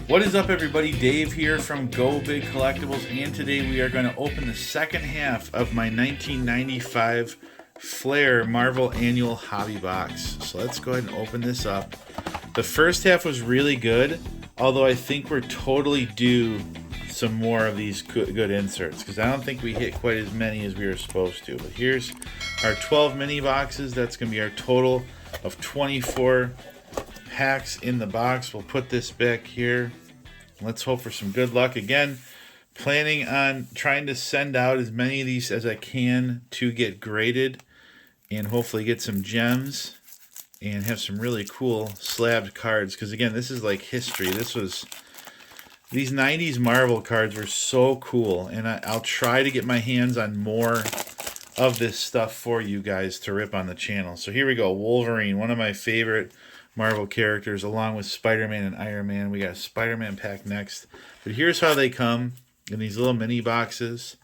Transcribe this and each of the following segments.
What is up, everybody? Dave here from Go Big Collectibles, and today we are going to open the second half of my 1995 Flair Marvel Annual Hobby Box. So let's go ahead and open this up. The first half was really good, although I think we're totally due some more of these good inserts, because I don't think we hit quite as many as we were supposed to. But here's our 12 mini boxes. That's going to be our total of 24 packs in the box. We'll put this back here. Let's hope for some good luck. Again, planning on trying to send out as many of these as I can to get graded and hopefully get some gems and have some really cool slabbed cards, because again, this is like history. These 90s Marvel cards were so cool, and I'll try to get my hands on more of this stuff for you guys to rip on the channel. So here we go. Wolverine, one of my favorite Marvel characters, along with Spider-Man and Iron Man. We got a Spider-Man pack next. But here's how they come in these little mini boxes.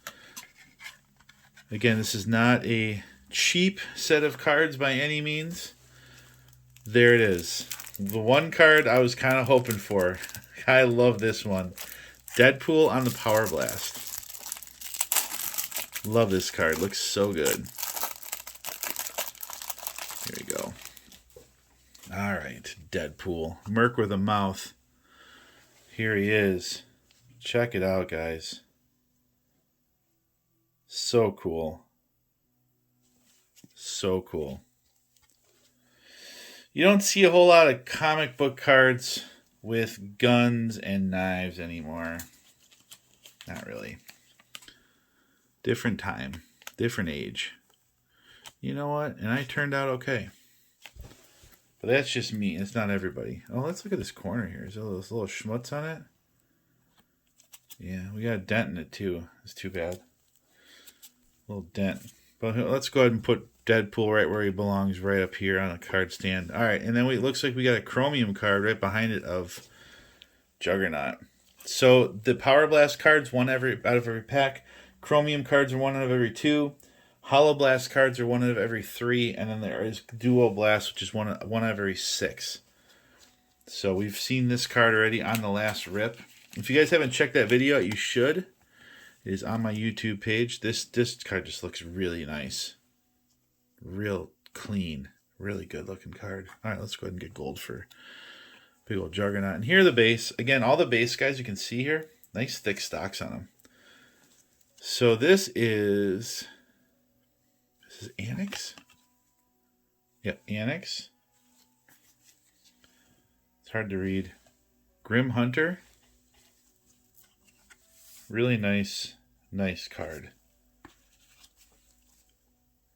Again, this is not a cheap set of cards by any means. There it is. The one card I was kind of hoping for. I love this one. Deadpool on the Power Blast. Love this card. Looks so good. Here we go. All right, Deadpool. Merc with a mouth. Here he is. Check it out, guys. So cool. So cool. You don't see a whole lot of comic book cards with guns and knives anymore. Not really. Different time. Different age. You know what? And I turned out okay. But that's just me. It's not everybody. Oh, let's look at this corner here. Is there those little schmutz on it? Yeah, we got a dent in it too. It's too bad. A little dent. But let's go ahead and put Deadpool right where he belongs, right up here on a card stand. All right, and then it looks like we got a Chromium card right behind it of Juggernaut. So the Power Blast cards, one out of every pack. Chromium cards are one out of every two. HoloBlast cards are one out of every three, and then there is DuoBlast, which is one out of every six. So we've seen this card already on the last rip. If you guys haven't checked that video out, you should. It is on my YouTube page. This card just looks really nice. Real clean. Really good looking card. All right, let's go ahead and get gold for big old Juggernaut. And here are the base. Again, all the base guys you can see here. Nice thick stocks on them. So this is Annex? Yep, Annex. It's hard to read. Grim Hunter. Really nice card.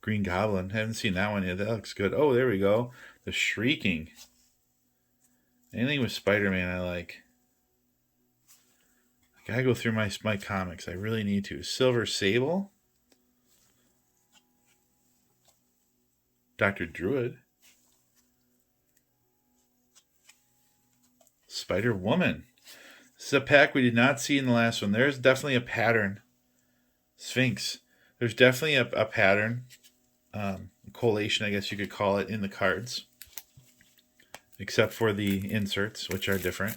Green Goblin. Haven't seen that one yet. That looks good. Oh, there we go. The Shrieking. Anything with Spider-Man I like. I gotta go through my comics. I really need to. Silver Sable. Dr. Druid. Spider-Woman. This is a pack we did not see in the last one. There's definitely a pattern. Sphinx. There's definitely a pattern. Collation, I guess you could call it, in the cards. Except for the inserts, which are different.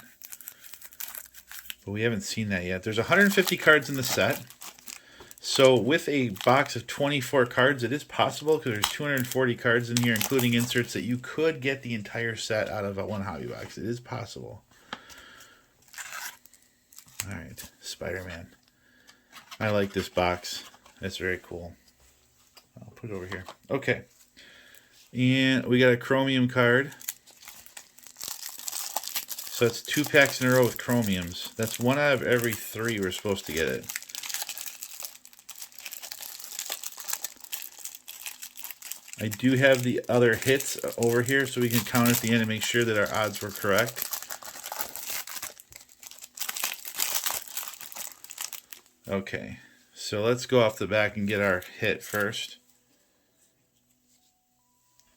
But we haven't seen that yet. There's 150 cards in the set. So with a box of 24 cards, it is possible, because there's 240 cards in here, including inserts, that you could get the entire set out of one hobby box. It is possible. All right, Spider-Man. I like this box. That's very cool. I'll put it over here. Okay. And we got a Chromium card. So that's 2 packs in a row with Chromiums. That's one out of every 3 we're supposed to get it. I do have the other hits over here, so we can count at the end and make sure that our odds were correct. Okay, so let's go off the back and get our hit first.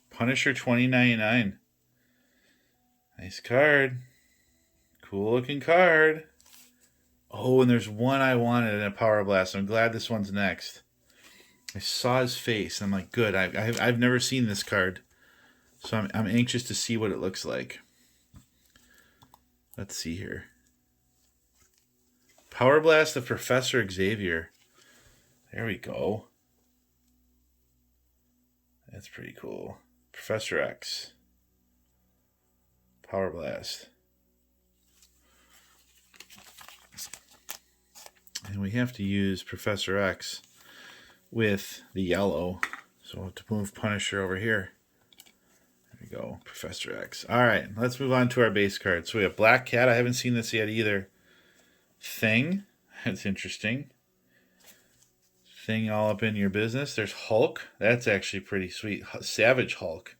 Punisher 2099. Nice card. Cool looking card. Oh, and there's one I wanted in a Power Blast. I'm glad this one's next. I saw his face. I'm like, good. I've never seen this card, so I'm anxious to see what it looks like. Let's see here. Power Blast of Professor Xavier. There we go. That's pretty cool. Professor X. Power Blast. And we have to use Professor X with the yellow. So we'll have to move Punisher over here. There we go. Professor X. Alright, let's move on to our base card. So we have Black Cat. I haven't seen this yet either. Thing. That's interesting. Thing all up in your business. There's Hulk. That's actually pretty sweet. Savage Hulk.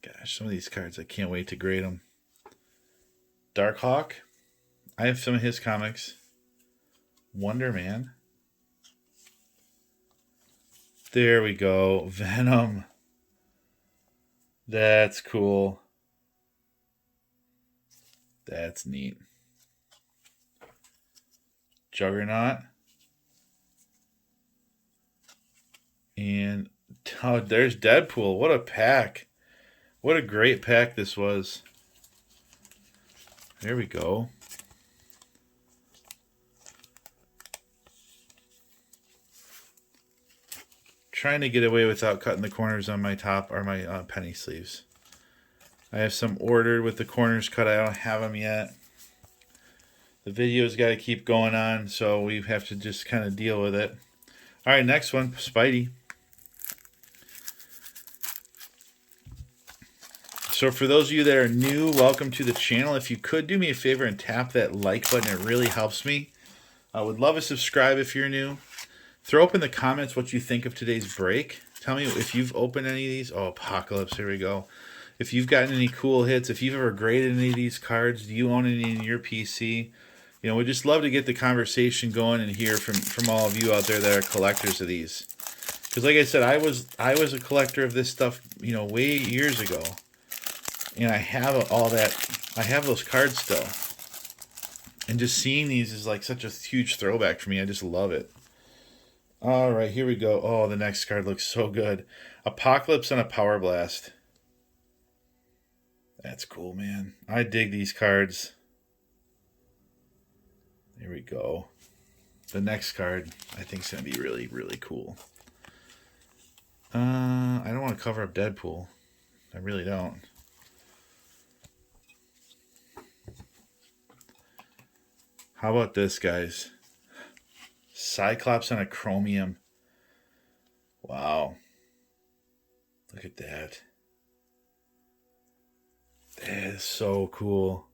Gosh, some of these cards, I can't wait to grade them. Darkhawk. I have some of his comics. Wonder Man. There we go. Venom. That's cool. That's neat. Juggernaut. And oh, there's Deadpool. What a pack. What a great pack this was. There we go. Trying to get away without cutting the corners on my top or my penny sleeves. I have some ordered with the corners cut. I don't have them yet. The video's got to keep going on, so we have to just kind of deal with it. All right, next one, Spidey. So for those of you that are new, welcome to the channel. If you could do me a favor and tap that like button, it really helps me. I would love a subscribe if you're new. Throw up in the comments what you think of today's break. Tell me if you've opened any of these. Oh, Apocalypse, here we go. If you've gotten any cool hits, if you've ever graded any of these cards, do you own any in your PC? You know, we'd just love to get the conversation going and hear from all of you out there that are collectors of these. Because like I said, I was a collector of this stuff, you know, way years ago. And I have all that, I have those cards still. And just seeing these is like such a huge throwback for me. I just love it. All right, here we go. Oh, the next card looks so good. Apocalypse and a Power Blast. That's cool, man. I dig these cards. There we go. The next card, I think, is going to be really, really cool. I don't want to cover up Deadpool. I really don't. How about this, guys? Cyclops on a Chromium. Wow. Look at that. That is so cool.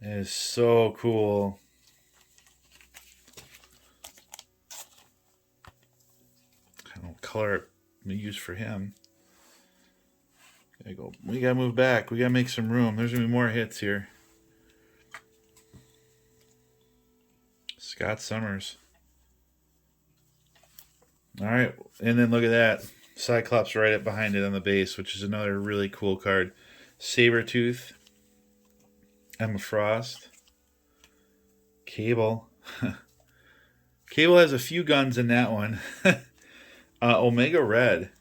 That is so cool. I don't know what color I'm going to use for him. We gotta move back. We gotta make some room. There's gonna be more hits here. Scott Summers. All right, and then look at that. Cyclops right up behind it on the base, which is another really cool card. Sabretooth. Emma Frost. Cable. Cable has a few guns in that one. Omega Red.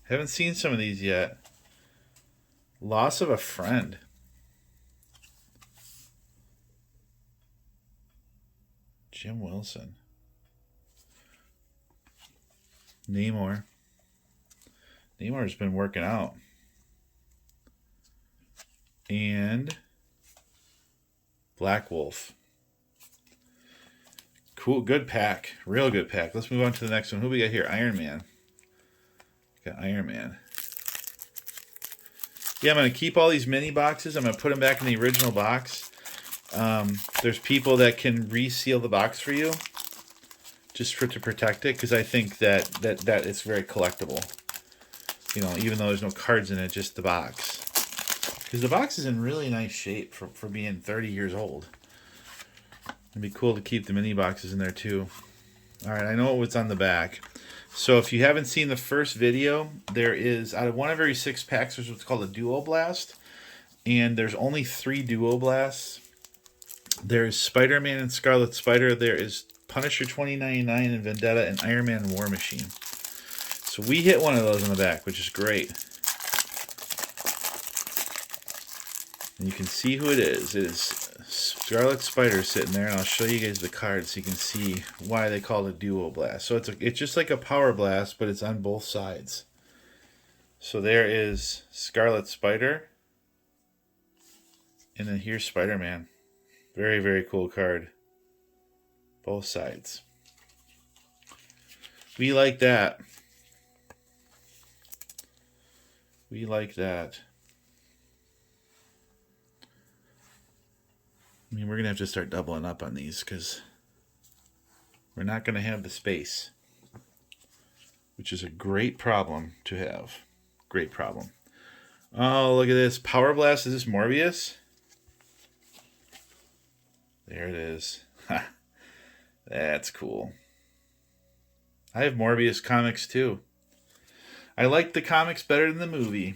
Haven't seen some of these yet. Loss of a Friend. Jim Wilson. Namor. Namor's been working out. And Black Wolf. Cool, good pack. Real good pack. Let's move on to the next one. Who we got here? Iron Man. Got Iron Man. Yeah, I'm going to keep all these mini boxes. I'm going to put them back in the original box. There's people that can reseal the box for you just to protect it, because I think that it's very collectible. You know, even though there's no cards in it, just the box. Because the box is in really nice shape for being 30 years old. It'd be cool to keep the mini boxes in there too. All right, I know what's on the back. So if you haven't seen the first video, there is, out of one of every 6 packs, there's what's called a DuoBlast. And there's only 3 DuoBlasts. There's Spider-Man and Scarlet Spider. There is Punisher 2099 and Vendetta and Iron Man War Machine. So we hit one of those on the back, which is great. And you can see who it is. It is Scarlet Spider sitting there, and I'll show you guys the card so you can see why they call it DuoBlast. So it's just like a Power Blast, but it's on both sides. So there is Scarlet Spider, and then here's Spider-Man. Very, very cool card. Both sides. We like that. We like that. I mean, we're going to have to start doubling up on these because we're not going to have the space, which is a great problem to have. Great problem. Oh, look at this. Power Blast. Is this Morbius? There it is. Ha. That's cool. I have Morbius comics too. I like the comics better than the movie.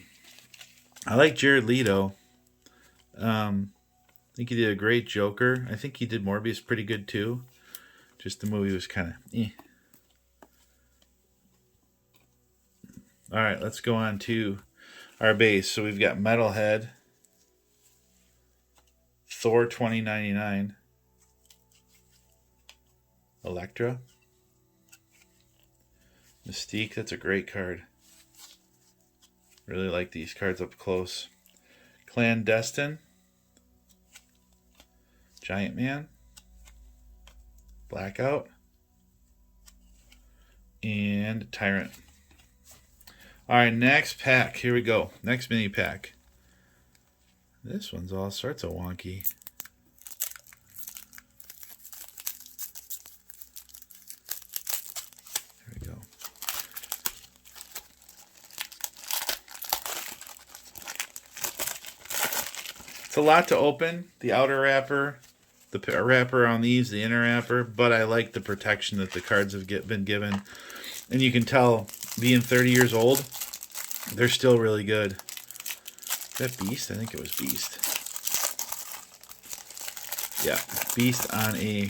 I like Jared Leto. I think he did a great Joker. I think he did Morbius pretty good too. Just the movie was kind of eh. Alright, let's go on to our base. So we've got Metalhead, Thor 2099, Elektra, Mystique. That's a great card. Really like these cards up close. Clandestine, Giant Man, Blackout, and Tyrant. Alright, next pack. Here we go. Next mini pack. This one's all sorts of wonky. There we go. It's a lot to open. The outer wrapper, the wrapper on these, the inner wrapper, but I like the protection that the cards have been given. And you can tell, being 30 years old, they're still really good. Is that Beast? I think it was Beast. Yeah, Beast on a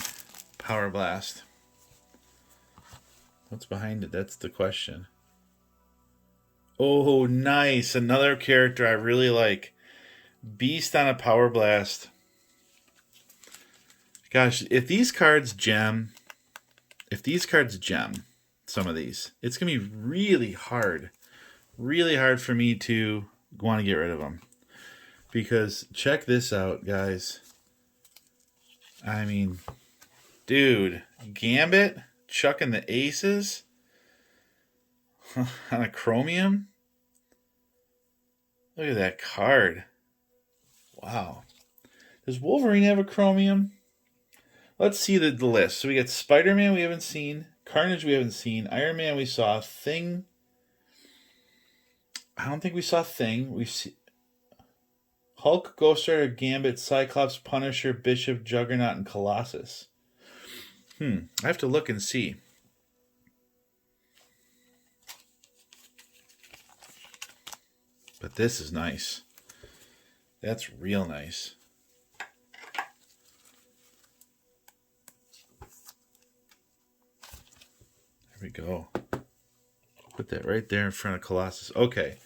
Power Blast. What's behind it? That's the question. Oh, nice. Another character I really like. Beast on a Power Blast. Gosh, if these cards gem, some of these, it's going to be really hard for me to want to get rid of them. Because check this out, guys. I mean, dude, Gambit chucking the aces on a Chromium. Look at that card. Wow. Does Wolverine have a Chromium? Let's see the list. So we got Spider-Man we haven't seen. Carnage we haven't seen. Iron Man we saw. Thing. I don't think we saw Thing. We've seen Hulk, Ghost Rider, Gambit, Cyclops, Punisher, Bishop, Juggernaut, and Colossus. I have to look and see. But this is nice. That's real nice. There we go. Put that right there in front of Colossus. Okay.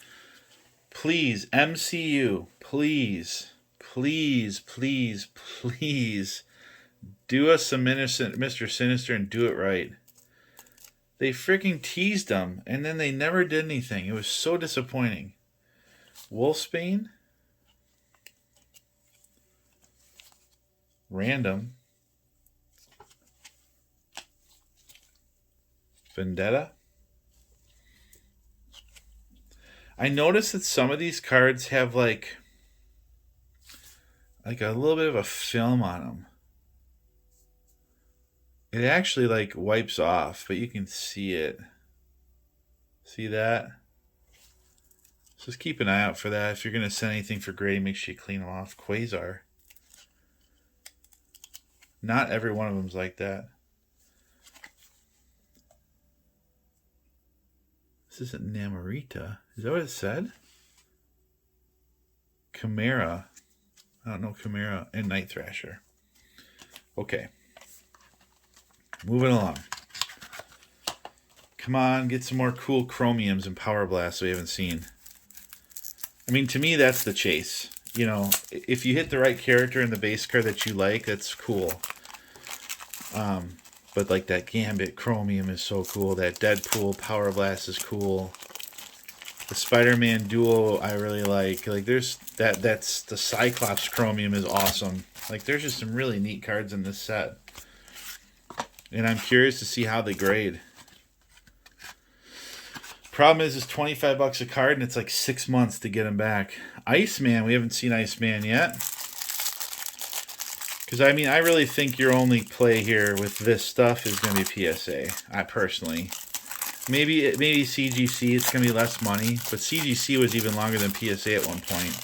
Please, MCU, please, please, please, please do us some Mr. Sinister and do it right. They freaking teased them, and then they never did anything. It was so disappointing. Wolfsbane. Random. Vendetta. I noticed that some of these cards have like a little bit of a film on them. It actually like wipes off, but you can see it. See that? Just keep an eye out for that. If you're going to send anything for grading, make sure you clean them off. Quasar. Not every one of them's like that. This isn't Namorita. Is that what it said? Chimera. I don't know Chimera. And Night Thrasher. Okay. Moving along. Come on, get some more cool Chromiums and Power Blasts we haven't seen. I mean, to me, that's the chase. you know, if you hit the right character in the base card that you like, that's cool. But like that Gambit Chromium is so cool. That Deadpool Power Blast is cool. The Spider-Man Duo I really like. Like there's that's the Cyclops Chromium is awesome. Like there's just some really neat cards in this set. And I'm curious to see how they grade. Problem is, it's $25 a card, and it's like 6 months to get them back. Iceman, we haven't seen Iceman yet. Because, I mean, I really think your only play here with this stuff is going to be PSA. I personally. Maybe CGC, it's going to be less money. But CGC was even longer than PSA at one point.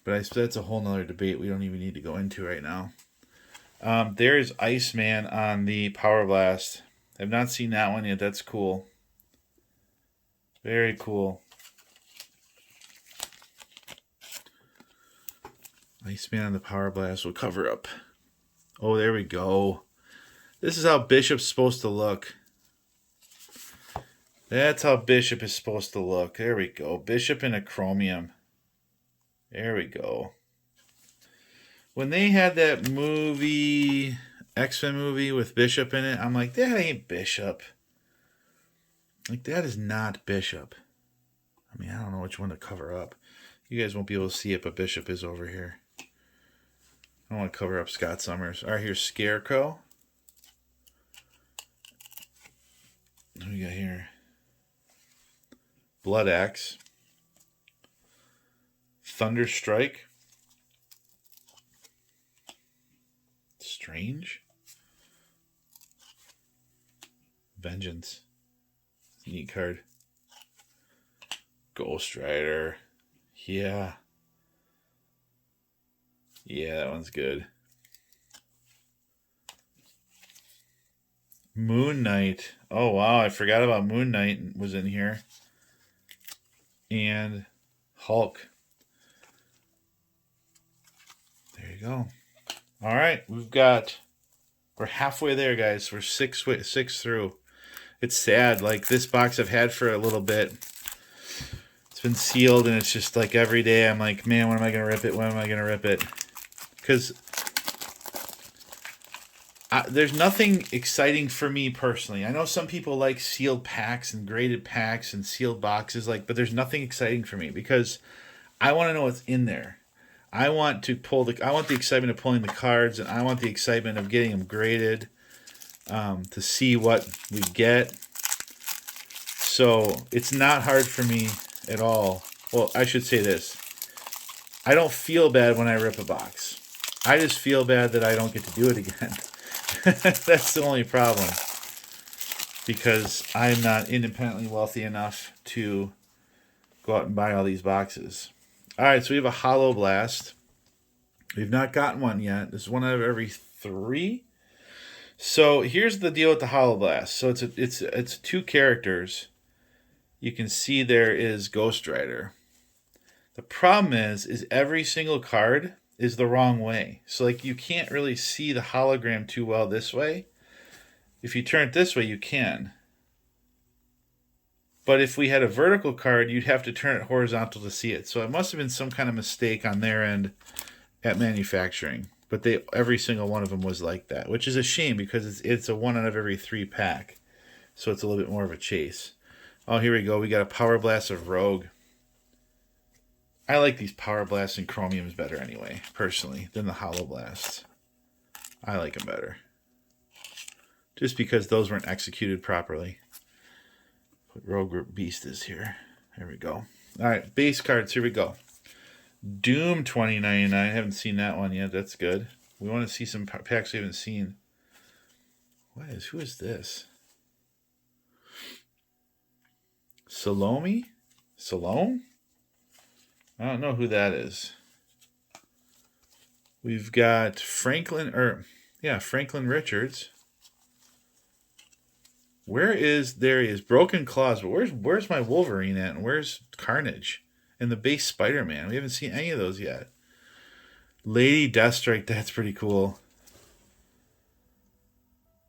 But that's a whole nother debate we don't even need to go into right now. There's Iceman on the Power Blast. I've not seen that one yet. That's cool. Very cool. Iceman on the Power Blast will cover up. Oh, there we go. This is how Bishop's supposed to look. That's how Bishop is supposed to look. There we go. Bishop in a Chromium. There we go. When they had that movie, X-Men movie with Bishop in it, I'm like, that ain't Bishop. Like, that is not Bishop. I mean, I don't know which one to cover up. You guys won't be able to see it, but Bishop is over here. I don't want to cover up Scott Summers. All right, here's Scarecrow. What do we got here? Blood Axe. Thunderstrike. Strange. Vengeance. Neat card. Ghost Rider. Yeah. Yeah, that one's good. Moon Knight. Oh, wow. I forgot about Moon Knight was in here. And Hulk. There you go. All right. We're halfway there, guys. We're six through. It's sad. Like, this box I've had for a little bit. It's been sealed, and it's just like every day I'm like, man, when am I going to rip it? When am I going to rip it? Because there's nothing exciting for me personally. I know some people like sealed packs and graded packs and sealed boxes, but there's nothing exciting for me because I want to know what's in there. I want the excitement of pulling the cards, and I want the excitement of getting them graded to see what we get. So it's not hard for me at all. Well, I should say this. I don't feel bad when I rip a box. I just feel bad that I don't get to do it again. That's the only problem. Because I'm not independently wealthy enough to go out and buy all these boxes. All right, so we have a HoloBlast. We've not gotten one yet. This is one out of every 3. So here's the deal with the HoloBlast. So it's 2 characters. You can see there is Ghost Rider. The problem is every single card is the wrong way. So like you can't really see the hologram too well this way. If you turn it this way, you can. But if we had a vertical card, you'd have to turn it horizontal to see it. So it must have been some kind of mistake on their end at manufacturing. But every single one of them was like that, which is a shame because it's a 1 out of every 3 pack. So it's a little bit more of a chase. Oh, here we go. We got a Power Blast of Rogue. I like these Power Blasts and Chromiums better anyway, personally, than the HoloBlasts. I like them better. Just because those weren't executed properly. Rogue Beast is here. There we go. All right, base cards. Here we go. Doom 2099. I haven't seen that one yet. That's good. We want to see some packs we haven't seen. Who is this? Salome? Salome? I don't know who that is. We've got Franklin Richards. There he is, Broken Claws, but where's my Wolverine at, and where's Carnage? And the base Spider-Man. We haven't seen any of those yet. Lady Deathstrike, that's pretty cool.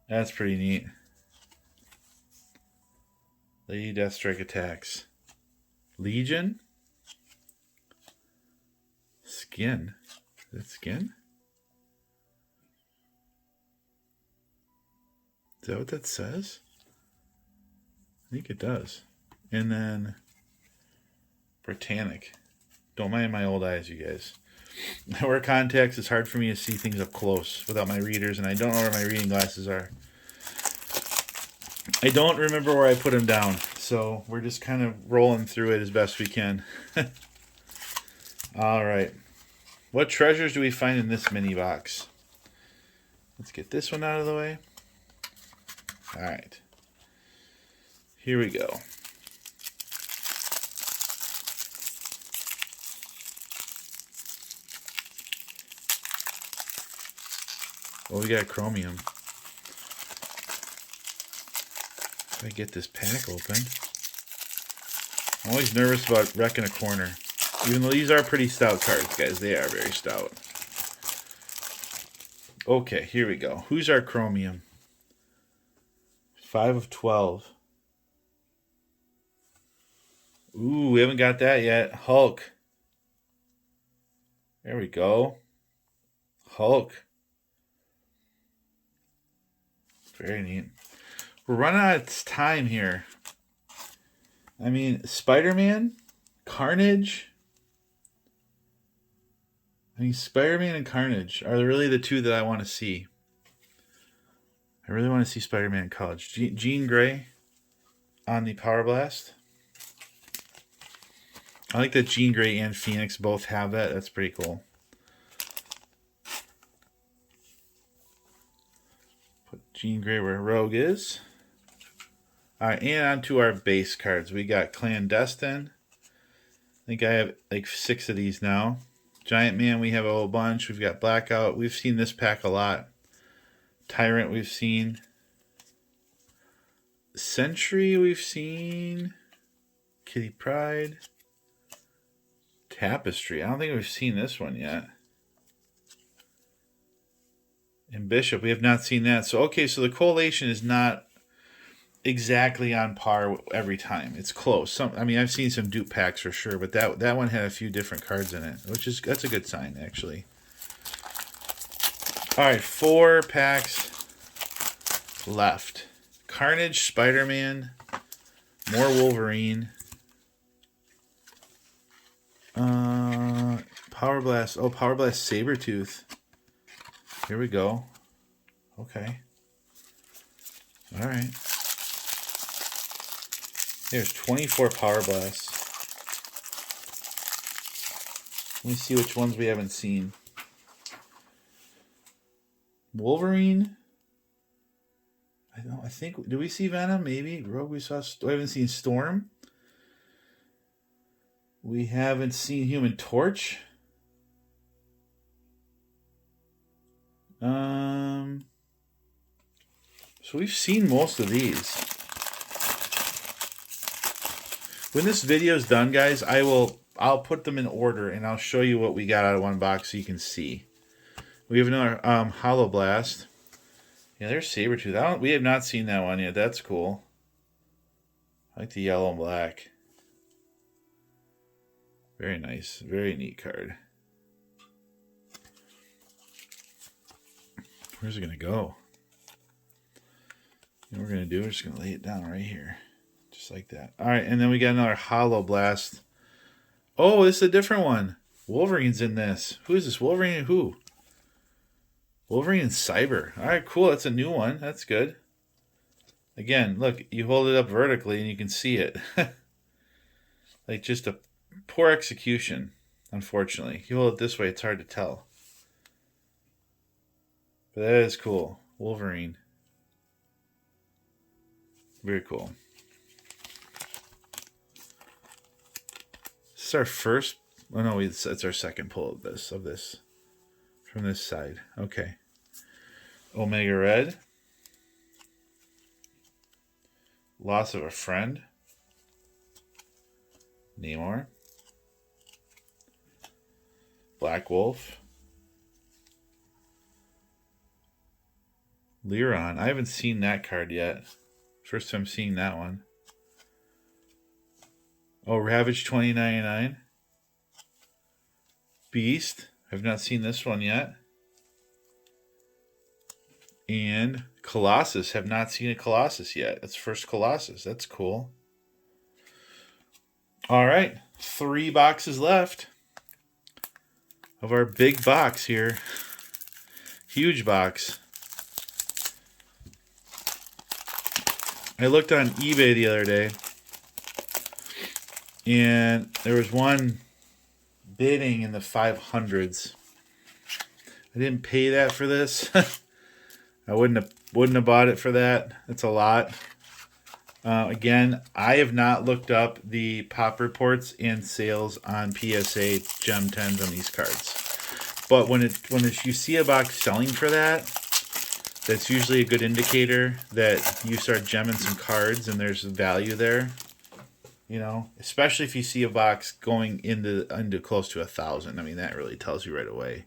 That's pretty neat. Lady Deathstrike attacks. Legion. skin. Is it skin? Is that what that says? I think it does. And then Britannic. Don't mind my old eyes, you guys. I wear contacts. It's hard for me to see things up close without my readers, and I don't know where my reading glasses are. I don't remember where I put them down, so we're just kind of rolling through it as best we can. All right. What treasures do we find in this mini box? Let's get this one out of the way. All right. Here we go. Well, we got Chromium. If I get this pack open. I'm always nervous about wrecking a corner. Even though these are pretty stout cards, guys. They are very stout. Okay, here we go. Who's our Chromium? 5 of 12. Ooh, we haven't got that yet. Hulk. There we go. Hulk. Very neat. We're running out of time here. I mean, Spider-Man, Carnage. I mean, Spider-Man and Carnage are really the two that I want to see. I really want to see Spider-Man in college. Jean Grey on the Power Blast. I like that Jean Grey and Phoenix both have that. That's pretty cool. Put Jean Grey where Rogue is. Alright, and on to our base cards. We got Clandestine. I think I have like 6 of these now. Giant Man, we have a whole bunch. We've got Blackout. We've seen this pack a lot. Tyrant, we've seen. Sentry, we've seen. Kitty Pryde. Tapestry. I don't think we've seen this one yet. And Bishop, we have not seen that. So, okay, so the collation is not exactly on par every time. It's close. I mean, I've seen some dupe packs for sure, but that one had a few different cards in it, that's a good sign, actually. All right, 4 packs left. Carnage, Spider-Man, more Wolverine. Power Blast. Oh, Power Blast Sabretooth. Here we go. Okay. All right. There's 24 Power Blasts. Let me see which ones we haven't seen. Wolverine. I think. Do we see Venom? Maybe. Rogue. We saw. We haven't seen Storm. We haven't seen Human Torch. So we've seen most of these. When this video is done, guys, I'll put them in order and I'll show you what we got out of one box so you can see. We have another HoloBlast. Yeah, there's Sabretooth. We have not seen that one yet. That's cool. I like the yellow and black. Very nice. Very neat card. Where's it going to go? What we're going to do, we're just going to lay it down right here. Just like that. All right, and then we got another HoloBlast. Oh, this is a different one. Wolverine's in this. Who is this? Wolverine and who? Wolverine and Cyber. All right, cool. That's a new one. That's good. Again, look, you hold it up vertically and you can see it. Like just a poor execution, unfortunately. You hold it this way, it's hard to tell. But that is cool. Wolverine. Very cool. This is our first. Oh no, it's our second pull of this. From this side. Okay. Omega Red. Loss of a Friend. Namor. Black Wolf. Lyron. I haven't seen that card yet. First time seeing that one. Oh, Ravage 2099. Beast. I've not seen this one yet. And Colossus. Have not seen a Colossus yet. It's first Colossus. That's cool. All right. 3 boxes left of our big box here. Huge box. I looked on eBay the other day, and there was one bidding in the 500s. I didn't pay that for this. I wouldn't have bought it for that. That's a lot. Again, I have not looked up the pop reports and sales on PSA Gem 10s on these cards. But when you see a box selling for that, that's usually a good indicator that you start gemming some cards and there's value there. You know, especially if you see a box going into close to 1,000. I mean, that really tells you right away.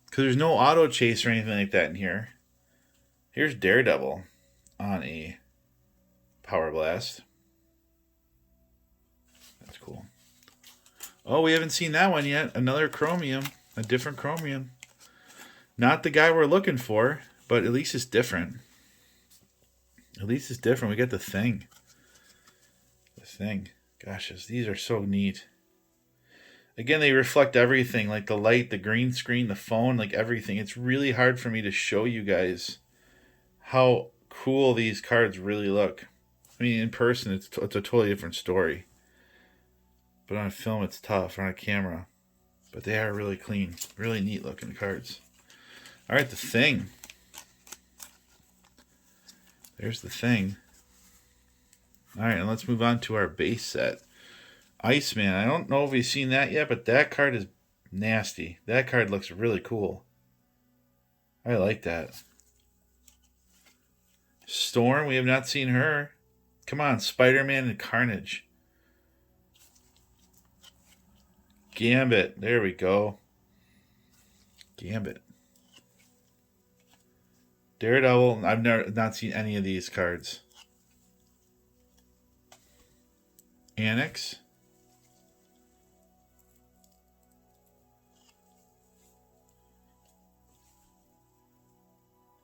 Because there's no auto chase or anything like that in here. Here's Daredevil on a Power Blast. That's cool. Oh, we haven't seen that one yet. Another Chromium. A different Chromium. Not the guy we're looking for, but at least it's different. At least it's different. We got the Thing. The Thing. Gosh, these are so neat. Again, they reflect everything, like the light, the green screen, the phone, like everything. It's really hard for me to show you guys how cool these cards really look. I mean, in person, it's a totally different story. But on film, it's tough. Or on a camera. But they are really clean. Really neat looking cards. All right, the Thing. There's the Thing. All right, and let's move on to our base set. Iceman. I don't know if we've seen that yet, but that card is nasty. That card looks really cool. I like that. Storm. We have not seen her. Come on, Spider-Man and Carnage. Gambit. There we go. Gambit. Daredevil. I've not seen any of these cards. Annex.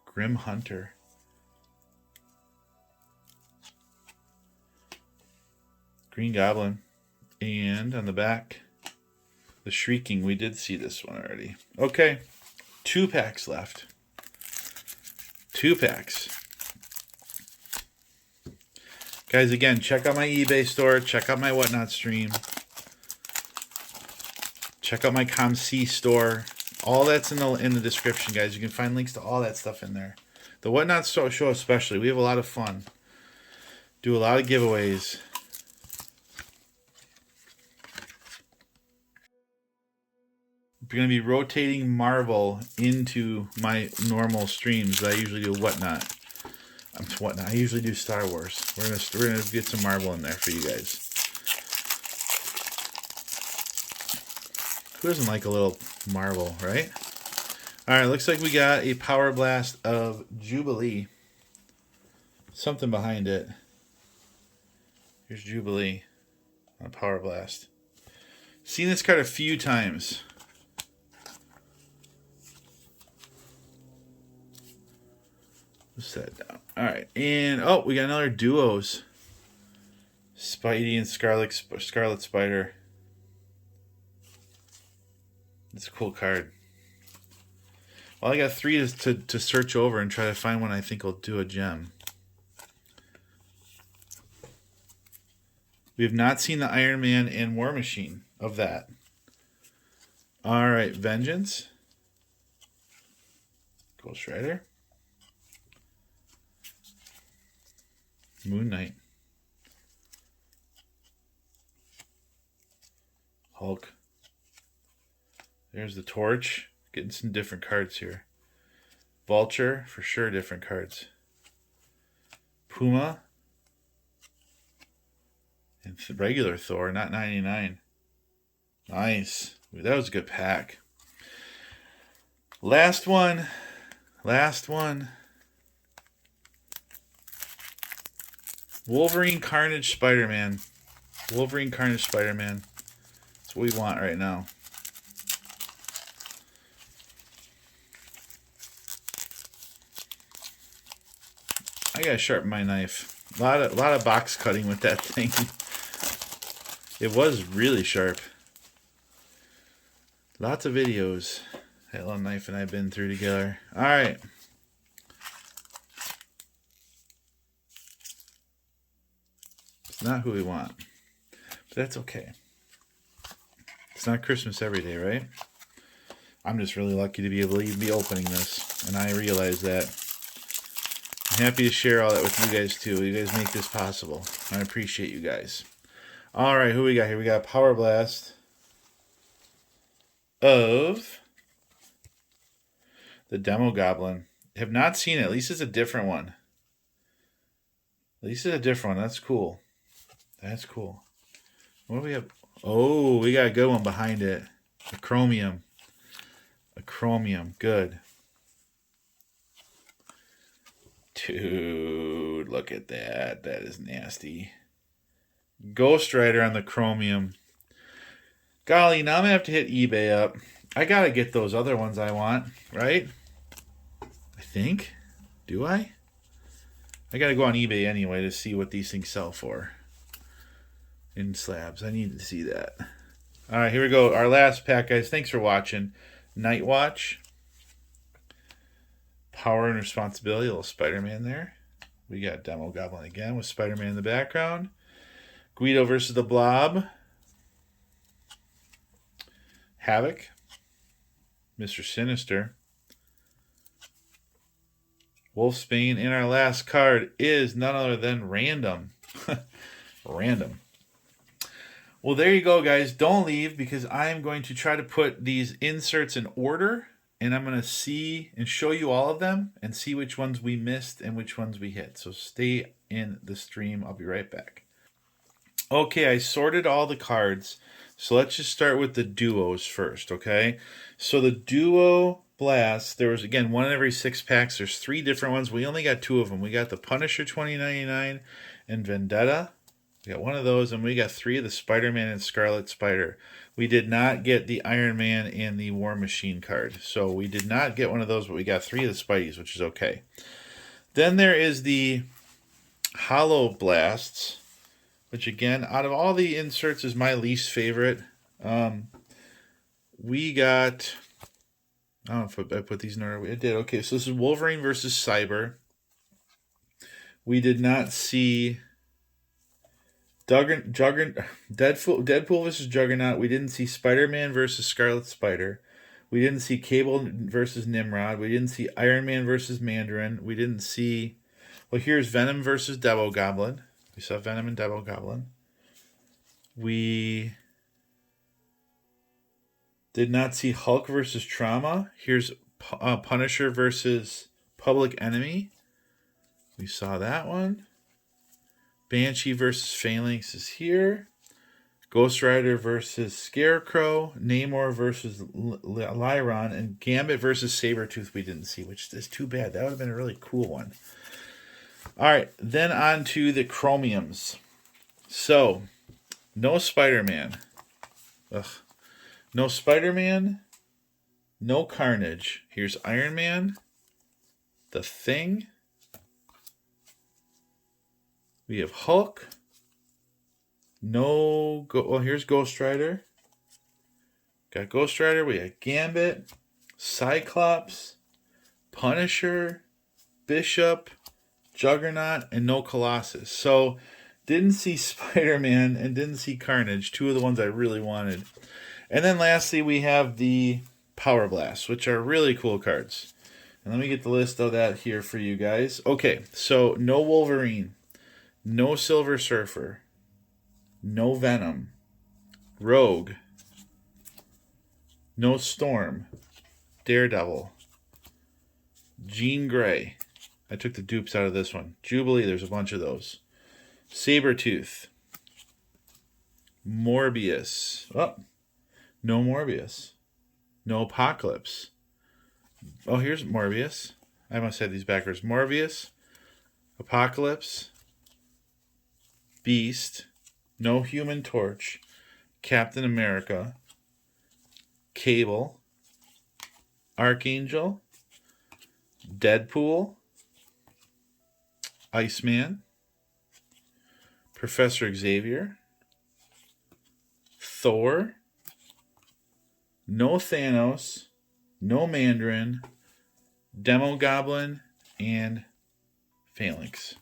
Grim Hunter. Green Goblin. And on the back, the Shrieking. We did see this one already. Okay. 2 packs left. 2 packs. Guys, again, check out my eBay store. Check out my Whatnot stream. Check out my ComC store. All that's in the description, guys. You can find links to all that stuff in there. The Whatnot show especially. We have a lot of fun. Do a lot of giveaways. We're going to be rotating Marvel into my normal streams. I usually do Whatnot. I usually do Star Wars. We're gonna get some Marvel in there for you guys. Who doesn't like a little Marvel, right? All right, looks like we got a Power Blast of Jubilee. Something behind it. Here's Jubilee on a Power Blast. Seen this card a few times. Set it down. All right, and oh, we got another duos. Spidey and Scarlet Spider. It's a cool card. Well, I got 3 to search over and try to find one I think will do a gem. We have not seen the Iron Man and War Machine of that. All right, Vengeance. Ghost Rider. Moon Knight. Hulk. There's the Torch. Getting some different cards here. Vulture, for sure different cards. Puma. And regular Thor, not 99. Nice. That was a good pack. Last one. Last one. Wolverine, Carnage, Spider-Man. Wolverine, Carnage, Spider-Man. That's what we want right now. I gotta sharpen my knife. A lot of box cutting with that thing. It was really sharp. Lots of videos that little knife and I've been through together. All right. It's not who we want, but that's okay. It's not Christmas every day, right? I'm just really lucky to be able to even be opening this, and I realize that. I'm happy to share all that with you guys too. You guys make this possible. I appreciate you guys. All right, who we got here? We got Power Blast of the Demo Goblin. Have not seen it. At least it's a different one. At least it's a different one. That's cool. That's cool. What do we have? Oh, we got a good one behind it. A Chromium. A Chromium. Good. Dude, look at that. That is nasty. Ghost Rider on the Chromium. Golly, now I'm going to have to hit eBay up. I got to get those other ones I want, right? I think. Do I? I got to go on eBay anyway to see what these things sell for. In slabs. I need to see that. All right, here we go. Our last pack, guys. Thanks for watching. Night Watch. Power and Responsibility. A little Spider-Man there. We got Demo Goblin again with Spider-Man in the background. Guido versus the Blob. Havoc. Mr. Sinister. Wolfsbane. And our last card is none other than Random. Random. Well, there you go, guys. Don't leave because I'm going to try to put these inserts in order. And I'm going to see and show you all of them and see which ones we missed and which ones we hit. So stay in the stream. I'll be right back. Okay, I sorted all the cards. So let's just start with the duos first, okay? So the DuoBlast, there was, again, one in every 6 packs. There's 3 different ones. We only got 2 of them. We got the Punisher 2099 and Vendetta. We got one of those, and we got 3 of the Spider-Man and Scarlet Spider. We did not get the Iron Man and the War Machine card. So we did not get one of those, but we got 3 of the Spideys, which is okay. Then there is the HoloBlasts, which again, out of all the inserts, is my least favorite. We got, I don't know if I put these in order. I did. Okay, so this is Wolverine versus Cyber. We did not see Deadpool versus Juggernaut. We didn't see Spider-Man versus Scarlet Spider. We didn't see Cable versus Nimrod. We didn't see Iron Man versus Mandarin. We didn't see, well, here's Venom versus Demo Goblin. We saw Venom and Demo Goblin. We did not see Hulk versus Trauma. Here's Punisher versus Public Enemy. We saw that one. Banshee versus Phalanx is here. Ghost Rider versus Scarecrow. Namor versus Lyron. And Gambit versus Sabretooth we didn't see, which is too bad. That would have been a really cool one. All right, then on to the Chromiums. So, no Spider-Man. Ugh. No Spider-Man. No Carnage. Here's Iron Man. The Thing. We have Hulk. Here's Ghost Rider. Got Ghost Rider. We got Gambit. Cyclops. Punisher. Bishop. Juggernaut. And no Colossus. So, didn't see Spider-Man and didn't see Carnage. 2 of the ones I really wanted. And then lastly, we have the Power Blast, which are really cool cards. And let me get the list of that here for you guys. Okay, so no Wolverine. No Silver Surfer. No Venom. Rogue. No Storm. Daredevil. Jean Grey. I took the dupes out of this one. Jubilee, there's a bunch of those. Sabretooth. Morbius. Oh, no Morbius. No Apocalypse. Oh, here's Morbius. I must have these backwards. Morbius. Apocalypse. Beast. No Human Torch. Captain America, Cable, Archangel, Deadpool, Iceman, Professor Xavier, Thor, no Thanos, no Mandarin, Demogoblin, and Phalanx.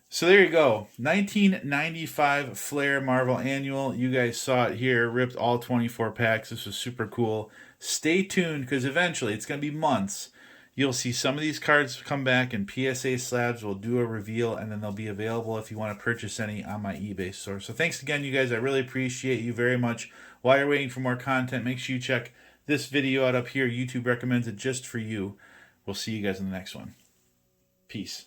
So there you go. 1995 Flair Marvel Annual. You guys saw it here. Ripped all 24 packs. This was super cool. Stay tuned because eventually, it's going to be months, you'll see some of these cards come back and PSA Slabs will do a reveal, and then they'll be available if you want to purchase any on my eBay store. So thanks again, you guys. I really appreciate you very much. While you're waiting for more content, make sure you check this video out up here. YouTube recommends it just for you. We'll see you guys in the next one. Peace.